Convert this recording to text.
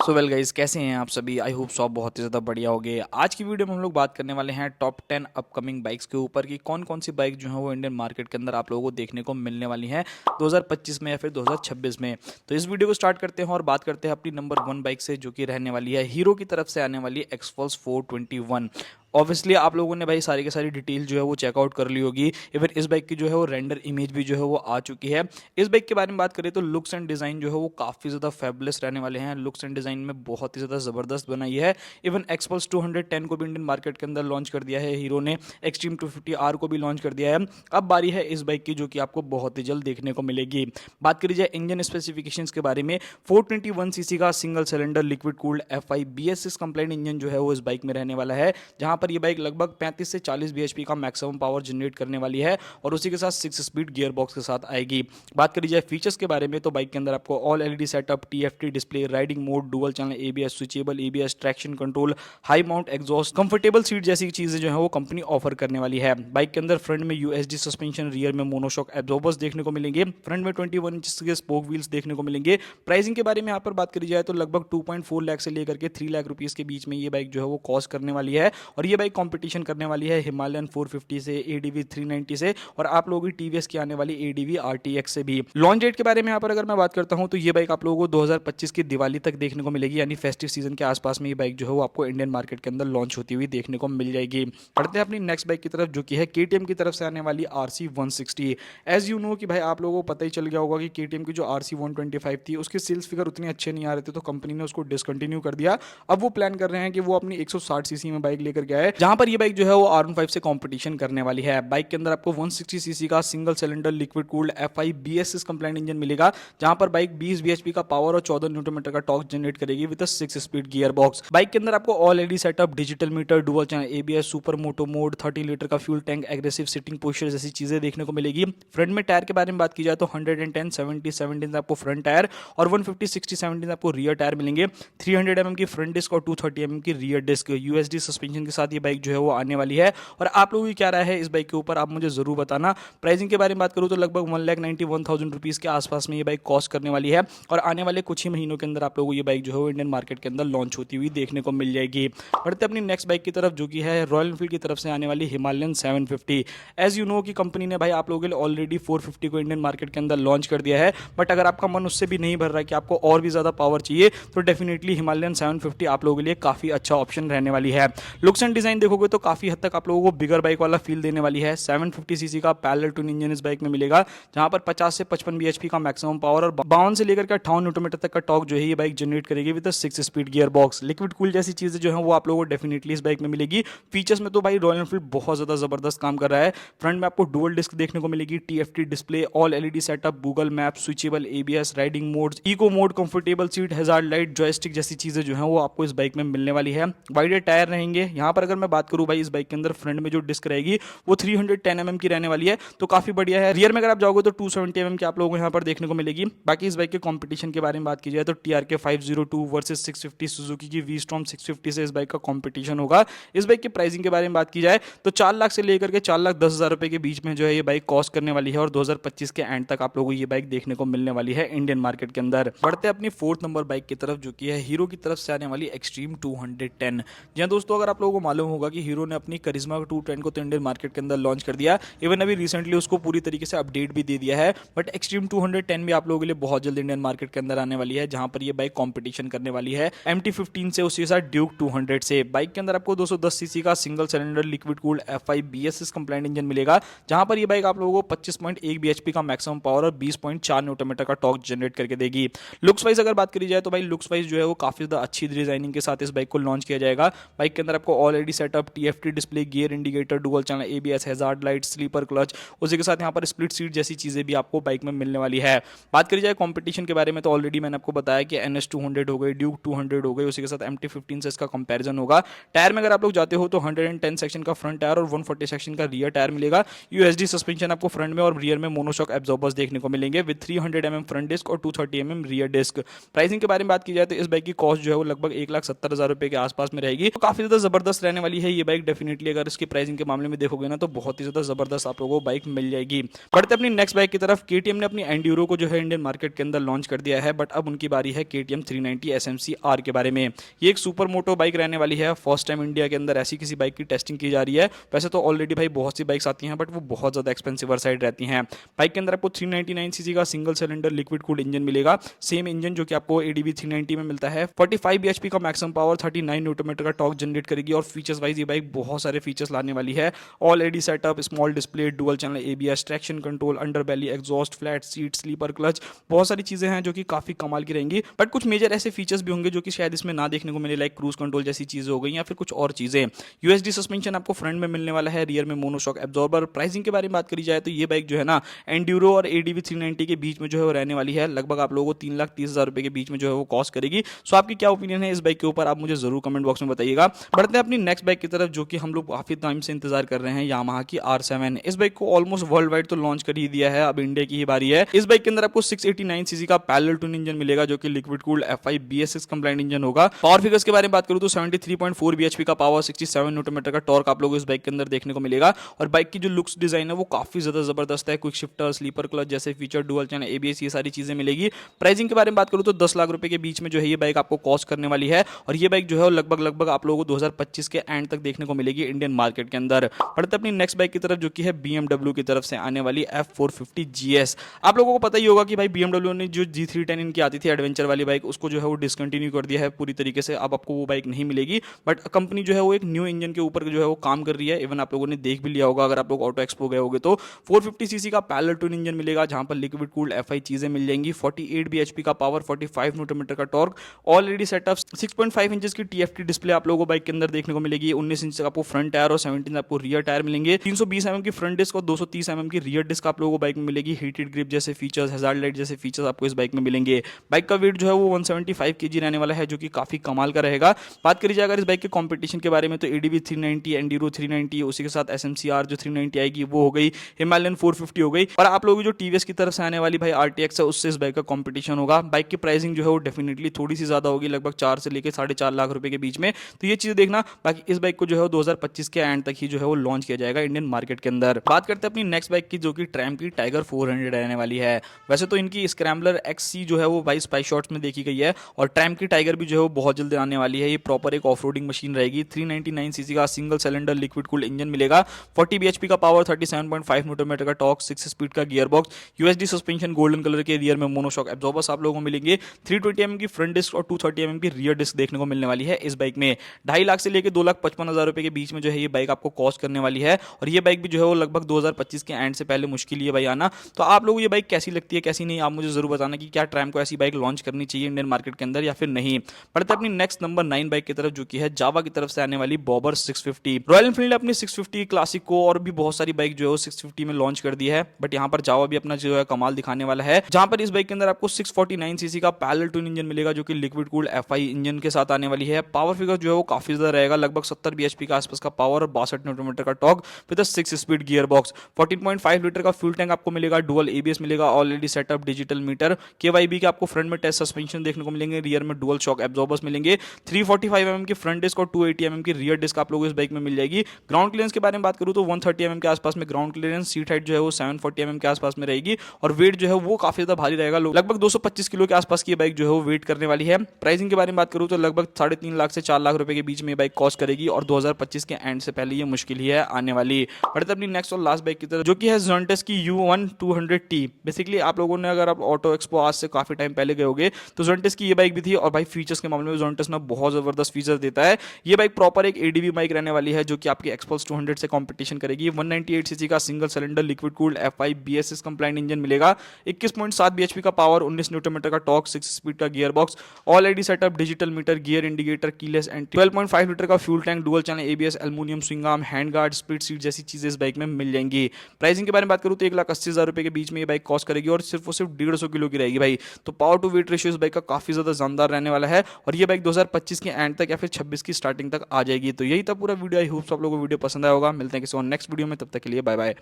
So well guys, कैसे हैं आप सभी। आई होप सो आप बहुत ही ज़्यादा बढ़िया होंगे। आज की वीडियो में हम लोग बात करने वाले हैं टॉप 10 अपकमिंग बाइक्स के ऊपर कि कौन कौन सी बाइक जो है वो इंडियन मार्केट के अंदर आप लोगों को देखने को मिलने वाली हैं 2025 में या फिर 2026 में। तो इस वीडियो को स्टार्ट करते हैं और बात करते हैं अपनी नंबर 1 बाइक से, जो कि रहने वाली है हीरो की तरफ से आने वाली एक्सपल्स 421। ऑब्वियसली आप लोगों ने भाई सारी की सारी डिटेल जो है वो चेकआउट कर ली होगी। इवन इस बाइक की जो है वो रेंडर इमेज भी जो है वो आ चुकी है। इस बाइक के बारे में बात करें तो लुक्स एंड डिज़ाइन जो है वो काफ़ी ज़्यादा फैबुलस रहने वाले हैं। लुक्स एंड डिज़ाइन में बहुत ही ज़्यादा ज़बरदस्त बनाई है। इवन एक्सपल्स 210 को भी इंडियन मार्केट के अंदर लॉन्च कर दिया है हीरो ने। एक्सट्रीम 250R को भी लॉन्च कर दिया है। अब बारी है इस बाइक की, जो कि आपको बहुत ही जल्द देखने को मिलेगी। बात करी जाए इंजन स्पेसिफिकेशंस के बारे में, 421 सीसी का single cylinder liquid cooled FI BS6 complaint engine जो है वो इस बाइक में रहने वाला है, जहां पर ये बाइक लगभग 35 से 40 bhp का मैक्सिमम पावर जनरेट करने वाली है और उसी के साथ 6 स्पीड गियर बॉक्स के साथ आएगी। बात करी जाए फीचर्स के बारे में तो बाइक के अंदर आपको all LED setup, TFT display, riding mode, dual channel ABS, switchable ABS, traction control, high mount exhaust, comfortable seat जैसी चीजें जो है वो कंपनी ऑफर करने वाली है। बाइक के अंदर फ्रंट में USD सस्पेंशन, रियर में मोनोशॉक एब्जॉर्बर्स देखने को मिलेंगे। फ्रंट में 21 इंच के स्पोक व्हील्स देखने को मिलेंगे। प्राइसिंग के बारे में यहाँ पर बात करी जाए तो लगभग 2.4 लाख से लेकर के 3 लाख रुपीस के बीच में ये बाइक जो है वो कॉस्ट करने वाली है और ये बाइक कंपटीशन करने वाली है हिमालयन 450 से, ADV 390 से और आप लोगों की TVS की आने वाली ADV RTX से भी। लॉन्च डेट के बारे में यहाँ पर अगर मैं बात करता हूँ तो ये बाइक आप लोगों को 2025 की दिवाली तक देखने को मिलेगी, यानी फेस्टिव सीजन के आसपास में ये बाइक जो है वो आपको इंडियन मार्केट के अंदर लॉन्च होती हुई देखने को मिल जाएगी। बढ़ते हैं अपनी नेक्स्ट बाइक की तरफ, जो कि है KTM की तरफ से आने वाली RC 160। एज यू नो कि भाई आप लोगों को पता ही चल गया होगा कि KTM की जो RC 125 थी उसके सेल्स फिगर उतने अच्छे नहीं आ रहे थे, तो कंपनी ने उसको डिसकंटिन्यू कर दिया। अब वो प्लान कर रहे हैं कि वो अपनी 160 सीसी में बाइक लेकर गया है, जहां पर ये बाइक जो है वो R15 से कंपटीशन करने वाली है। बाइक के अंदर आपको 160 सीसी का single cylinder liquid cooled FI BS6 complaint engine मिलेगा, जहां पर बाइक 20 bhp का पावर और 14 न्यूटन मीटर का टॉर्क जनरेट करेगी with 6 speed gear box. Bike के अंदर आपको all LED setup, digital meter, dual channel ABS, super moto mode, 30 litre का fuel tank, aggressive sitting posture जैसी चीजें देखने को मिलेगी। फ्रंट में टायर के बारे में बात की जाए तो 110 70 17 आपको फ्रंट टायर और 150 60 17 आपको रियर टायर मिलेंगे। 300 mm की फ्रंट डिस्क और 230 mm की रियर डिस्क, USD सस्पेंशन के साथ ये बाइक जो है वो आने वाली है। और आप लोगों की क्या राय है इस बाइक के ऊपर, आप मुझे जरूर बताना। प्राइसिंग के बारे में बात करूँ तो लगभग 1,91,000 रुपीज के आसपास में ये बाइक कॉस्ट करने वाली है और आने वाले कुछ ही महीनों के अंदर आप लोगों को ये बाइक जो है वो इंडियन मार्केट के अंदर लॉन्च होती हुई देखने को मिल जाएगी। बढ़ते अपनी नेक्स्ट बाइक की तरफ, जो कि है रॉयल एनफील्ड की तरफ से आने वाली हिमालयन 750। एज यू नो कि कंपनी ने भाई आप लोगों के लिए ऑलरेडी 450 को इंडियन मार्केट के अंदर लॉन्च कर दिया है, बट अगर आपका मन उससे भी नहीं भर रहा है कि आपको और भी ज्यादा पावर चाहिए तो डेफिनेटली हिमालयन 750 आप लोगों के लिए काफी अच्छा ऑप्शन रहने वाली है। लुक्स एंड डिजाइन देखोगे तो काफी हद तक आप लोगों को बिगर बाइक वाला फील देने वाली है। 750 सीसी का पैरेलल ट्विन इंजन इस बाइक में मिलेगा, जहां पर 50 से 55 bhp का मैक्सिमम पावर और 52 से लेकर के 58 न्यूटन मीटर तक का टॉर्क जो है ये बाइक जनरेट करेगी with 6 speed gear box. Liquid cool जैसी चीजें जो है वो आप लोगों को डेफिनेटली इस बाइक में मिलेगी। फीचर्स में तो भाई रॉयल एनफील्ड बहुत ज्यादा जबरदस्त काम कर रहा है। फ्रंट में आपको डुअल डिस्क देखने को मिलेगी, TFT display, all LED setup, Google map, switchable ABS, riding modes, eco mode, comfortable seat, hazard light, joystick जैसी चीजें जो है वो आपको इस बाइक में मिलने वाली है। वाइडर टायर रहेंगे। यहाँ पर अगर मैं बात करूँ भाई इस बाइक के अंदर फ्रंट में जो डिस्क रहेगी वो 310 mm की रहने वाली है, तो काफी बढ़िया है। रियर में अगर आप जाओगे तो 270 mm की आप लोगों को यहाँ पर देखने को मिलेगी। बाकी इस बाइक के कंपटीशन के बारे में बात की जाए तो TRK 502 वर्सेस 650, सुजुकी की V-Strom 650 से इस बाइक का कंपटीशन होगा। इस बाइक की प्राइसिंग के बारे में बात की जाए तो 4 लाख से लेकर के 4,10,000 रुपए के बीच में जो है ये बाइक कॉस्ट करने वाली है और 2025 के एंड तक आप लोगों को ये बाइक देखने को मिलने वाली है इंडियन मार्केट के अंदर। बढ़ते अपनी 4th नंबर बाइक की तरफ, जो कि है हीरो की तरफ से आने वाली एक्सट्रीम 210। जी दोस्तों, अगर आप लोगों को मालूम होगा कि हीरो ने अपनी करिश्मा 210 को तो इंडियन मार्केट के अंदर लॉन्च कर दिया, इवन अभी रिसेंटली उसको पूरी तरीके से अपडेट भी दे दिया है, बट एक्सट्रीम 210 भी आप लोगों के लिए बहुत जल्द इंडियन मार्केट के अंदर आने वाली है, जहां पर ये बाइक कंपटीशन करने वाली है MT-15 से, उसके साथ ड्यूक 200 से। बाइक के अंदर आपको 210 सीसी का single cylinder liquid cooled FI BS6 complaint engine मिलेगा, जहां पर ये बाइक आप लोगों को 25.1 bhp का मैक्सिमम पावर और 20.4 न्यूटन मीटर का टॉर्क जनरेट करके देगी। लुक्स वाइज अगर बात करी जाए तो भाई लुक्स वाइज जो है वो काफी ज्यादा अच्छी डिजाइनिंग के साथ इस बाइक को लॉन्च किया जाएगा। बाइक के अंदर आपको all LED setup, TFT display, gear indicator, dual channel ABS, hazard light, slipper clutch, उसी के साथ यहाँ पर स्प्लिट सीट जैसी चीजें भी आपको बाइक में मिलने वाली है। बात करी जाए कंपटीशन के बारे में तो ऑलरेडी मैंने आपको बताया कि NS 200 हो गई, ड्यूक 200 हो गई, उसी के साथ MT-15 से इसका कंपैरिजन होगा। टायर में अगर आप लोग जाते हो तो 110 सेक्शन का फ्रंट टायर और 140 सेक्शन का रियर टायर मिलेगा। USD सस्पेंशन आपको फ्रंट में और रियर में मोनोशॉक एब्जॉर्बर्स देखने को मिलेंगे विद 300 mm फ्रंट डिस्क और 230 mm रियर डिस्क। प्राइसिंग के बारे में बात की जाए तो इस बाइक की कॉस्ट जो है वो लगभग 1,70,000 रुपए के आसपास में रहेगी, तो काफी ज्यादा जबरदस्त रहने वाली है ये बाइक डेफिनेटली, अगर इसकी प्राइसिंग के मामले में देखोगे ना तो बहुत ही ज्यादा जबरदस्त आप लोगों को बाइक मिल जाएगी। बढ़ते अपनी नेक्स्ट बाइक की तरफ। केटीएम ने अपनी एंड्यूरो को जो है इंडियन मार्केट के अंदर लॉन्च कर दिया है, बट अब उनकी बारी है केटीएम 390 एसएमसी आर के बारे में। ये एक सुपर मोटो बाइक रहने वाली है। फर्स्ट टाइम इंडिया के अंदर ऐसी किसी बाइक की टेस्टिंग की जा रही है। वैसे तो ऑलरेडी भाई बहुत सी बाइक्स आती हैं, बट वो बहुत ज्यादा एक्सपेंसिव साइड रहती हैं। बाइक के अंदर आपको 399 सीसी का single cylinder liquid cooled engine मिलेगा। सेम इंजन जो कि आपको एडीवी 390 में मिलता है। 45 bhp का मैक्सिमम पावर, 39 न्यूटन मीटर का टॉर्क जनरेट करेगी। और फीचर्स वाइज ये बाइक बहुत सारे फीचर्स लाने वाली है। All LED setup, small display, dual channel ABS, traction control, under belly exhaust, flat seat, slipper clutch, बहुत सारी चीजें हैं जो कि काफी कमाल की रहेंगी। बट कुछ मेजर ऐसे फीचर्स भी होंगे जो कि शायद इसमें ना देखने को मिले, लाइक क्रूज कंट्रोल जैसी चीजें हो गई या फिर कुछ और चीजें। यूएसडी सस्पेंशन आपको फ्रंट में मिलने वाला है, रियर में मोनोशॉक एब्जॉर्बर। प्राइसिंग के बारे में बात करी जाए तो ये बाइक जो है ना एंड्यूरो और एडीवी 390 के बीच में जो है वो रहने वाली है। लगभग आप लोगों को 3,30,000 रुपए के बीच में जो है वो कॉस्ट करेगी। सो आपकी क्या ओपिनियन है इस बाइक के ऊपर, आप मुझे जरूर कमेंट बॉक्स में बताइएगा। बढ़ते हैं अपनी नेक्स्ट बाइक की तरफ, जो कि हम लोग काफी टाइम से इंतजार कर रहे हैं, यामाहा की R7। इस बाइक को ऑलमोस्ट वर्ल्ड वाइड तो लॉन्च कर ही दिया है, अब इंडिया की ही बारी है। इस बाइक के अंदर आपको 689 सीसी का पैरेलल ट्विन इंजन मिलेगा, जो कि liquid cooled F5 BS6 complaint engine होगा। पावर फिगर्स के बारे में बात करूं तो 73.4 bhp का पावर, 67 न्यूटन मीटर का टॉर्क आप लोगों को इस बाइक के अंदर देखने को मिलेगा। और बाइक की जो लुक्स डिजाइन है वो काफी ज्यादा जबरदस्त है। क्विक शिफ्टर, स्लीपर क्लच जैसे फीचर, डुअल चैनल एबीएस, ये सारी चीजें मिलेगी। प्राइसिंग के बारे में बात करूं तो 10 लाख रुपए के बीच में जो है ये बाइक आपको कॉस्ट करने वाली है। और ये बाइक जो है लगभग आप लोगों को 2025 के एंड तक देखने को मिलेगी इंडियन मार्केट के अंदर। बढ़ते अपनी नेक्स्ट बाइक की तरफ, जो कि है BMW की तरफ से आने वाली F450 GS। आप लोगों को पता ही होगा कि भाई BMW ने जो G310 इनकी आती थी एडवेंचर वाली बाइक, उसको जो है वो डिसकंटिन्यू कर दिया है पूरी तरीके से। अब आपको वो बाइक नहीं मिलेगी। बट कंपनी जो है वो एक न्यू इंजन के ऊपर जो है वो काम कर रही है। इवन आप लोगों ने देख भी लिया होगा अगर आप लोग ऑटो एक्सपो गए होगे तो 450 सीसी का पैरेलल ट्विन इंजन मिलेगा, जहां पर लिक्विड कूल्ड F5 चीजें मिल जाएंगी। 48 bhp का पावर, 45 न्यूटन मीटर का टॉर्क, ऑलरेडी सेटअप, 6.5 इंचेस की TFT डिस्प्ले आप लोगों को बाइक के अंदर देखने को मिलेगी। 19 इंच आपको फ्रंट टायर और 17 आपको रियर टायर मिलेंगे। 320 mm की फ्रंट डिस्क और 230 mm की रियर डिस्क आप लोगों को बाइक में मिलेगी। हीटेड ग्रिप जैसे फीचर्स, हैजार्ड लाइट जैसे फीचर्स आपको इस बाइक में मिलेंगे। बाइक का वेट जो है वो 175 kg रहने वाला है, जो कि काफी कमाल का रहेगा। बात करी जाए अगर इस बाइक के कंपटीशन के बारे में तो एडीवी 390, एंड्यूरो 390, उसी के साथ SMCR जो 390 आएगी वो हो गई, हिमालयन 450 हो गई। और आप लोगों की जो टीवीएस की तरफ से आने वाली भाई RTX है, उससे इस बाइक का कंपटीशन होगा। बाइक की प्राइसिंग जो है वो डेफिनेटली थोड़ी सी ज्यादा होगी, लगभग 4 से लेकर 4.5 लाख रुपए के बीच में। तो ये चीज देखना। बाकी इस बाइक को जो है 2025 के एंड तक ही जो है वो लॉन्च किया जाएगा इंडियन मार्केट के अंदर। बात करते हैं अपनी नेक्स्ट बाइक की, जो कि ट्रैम की टाइगर 400 रहने वाली है। वैसे तो इनकी स्क्रैम्बलर XC जो है वो भाई स्पाई शॉट्स में देखी गई है, और ट्रैम की टाइगर भी जो है वो बहुत जल्दी आने वाली है। ये प्रॉपर एक ऑफ-रोडिंग मशीन रहेगी। 399 सीसी का single cylinder liquid cooled engine मिलेगा। 40 bhp का पावर, 37.5 न्यूटन मीटर का टॉर्क, 6 स्पीड का gear box, USD suspension, golden colour के, रियर में मोनोशॉक एब्जॉर्बर्स आप लोगों को मिलेंगे। 320 mm की फ्रंट डिस्क और 230 mm की रियर डिस्क देखने को मिलने वाली है इस बाइक में। 2.5 लाख से लेकर 2,55,000 रुपए के बीच में जो है ये बाइक आपको कॉस्ट करने वाली है। और ये बाइक भी जो है वो लगभग 2025 के एंड से पहले मुश्किल है भाई आना। तो आप लोगों को ये बाइक कैसी लगती है, कैसी नहीं, आप मुझे जरूर बताना कि क्या ट्रैम को ऐसी बाइक लॉन्च करनी चाहिए इंडियन मार्केट के अंदर या फिर नहीं। बढ़ते अपनी नेक्स्ट नंबर 9 बाइक की तरफ, जो कि है जावा की तरफ से आने वाली बॉबर 650। रॉयल एनफील्ड अपनी 650 क्लासिक को और भी बहुत सारी बाइक जो है 650 में लॉन्च कर दी है। बट यहाँ पर जावा भी अपना जो है कमाल दिखाने वाला है, जहां पर इस बाइक के अंदर आपको 649 सीसी का पैरेलल ट्विन इंजन मिलेगा, जो कि लिक्विड कूल्ड F5 इंजन के साथ आने वाली है। पावर फिगर जो है वो काफी ज्यादा रहेगा, लगभग 70 bhp का आसपास का पावर और 62 न्यूटन मीटर का torque with 6 speed gear box. 14.5 litre का फ्यूल टैंक आपको मिलेगा। डुअल एबीएस मिलेगा, already setup, digital metre, KYB के आपको फ्रंट में टेस्ट सस्पेंशन देखने को मिलेंगे, रियर में डुअल शॉक एब्जॉर्बर्स मिलेंगे। 345 mm की फ्रंट डिस्क और 280 mm की रियर डिस्क आप लोगों को इस बाइक में मिल जाएगी। ग्राउंड क्लियरेंस के बारे में बात करूं तो 130 mm के आसपास में ग्राउंड क्लियरेंस, सीट हाइट जो है वो 740 mm के आसपास में रहेगी। और वेट जो है वो काफी ज्यादा भारी रहेगा, लगभग 225 किलो के आसपास की बाइक जो है वो वेट करने वाली है। प्राइसिंग के बारे में बात करूं तो लगभग 3.5 लाख से 4 लाख रुपए के बीच में बाइक कॉस्ट करेगी, और 2025 के एंड से पहले ये मुश्किल ही है आने वाली। बढ़ते अपनी नेक्स्ट और लास्ट बाइक की तरफ, जो कि है जोंटस की U1 200T। बेसिकली आप लोगों ने, अगर आप ऑटो एक्सपो आज से काफी टाइम पहले गए होगे तो जोंटस की ये बाइक भी थी। और भाई फीचर्स के मामले में जोंटस ना बहुत जबरदस्त फीचर देता है। ये बाइक प्रॉपर एक एडीवी बाइक रहने वाली है, जो कि आपकी एक्सपल्स 200 से कंपटीशन करेगी। 198 सीसी का single cylinder liquid cooled F5 BS6 complaint engine मिलेगा। 21.7 bhp का पावर, 19 न्यूटन मीटर का टॉर्क, 6 स्पीड का gear box, already setup, digital metre, gear indicator, keyless entry, 12.5 litre का fuel tank, dual channel ABS, aluminium swing arm, hand guard, split seat जैसी चीजें इस bike में मिल जाएंगी। प्राइसिंग के बारे में बात करूं तो 1,80,000 रुपए के बीच में ये बाइक कॉस्ट करेगी, और सिर्फ 150 किलो की रहेगी भाई। तो पावर टू वेट रेशियो इस बाइक का काफी ज्यादा जानदार रहने वाला है, और ये बाइक 2025 के एंड तक या फिर 26 की स्टार्टिंग तक आ जाएगी। तो यही था पूरा वीडियो। आई होप आप लोगों को वीडियो पसंद आया होगा। मिलते हैं किसी और नेक्स्ट वीडियो में, तब तक के लिए बाय बाय।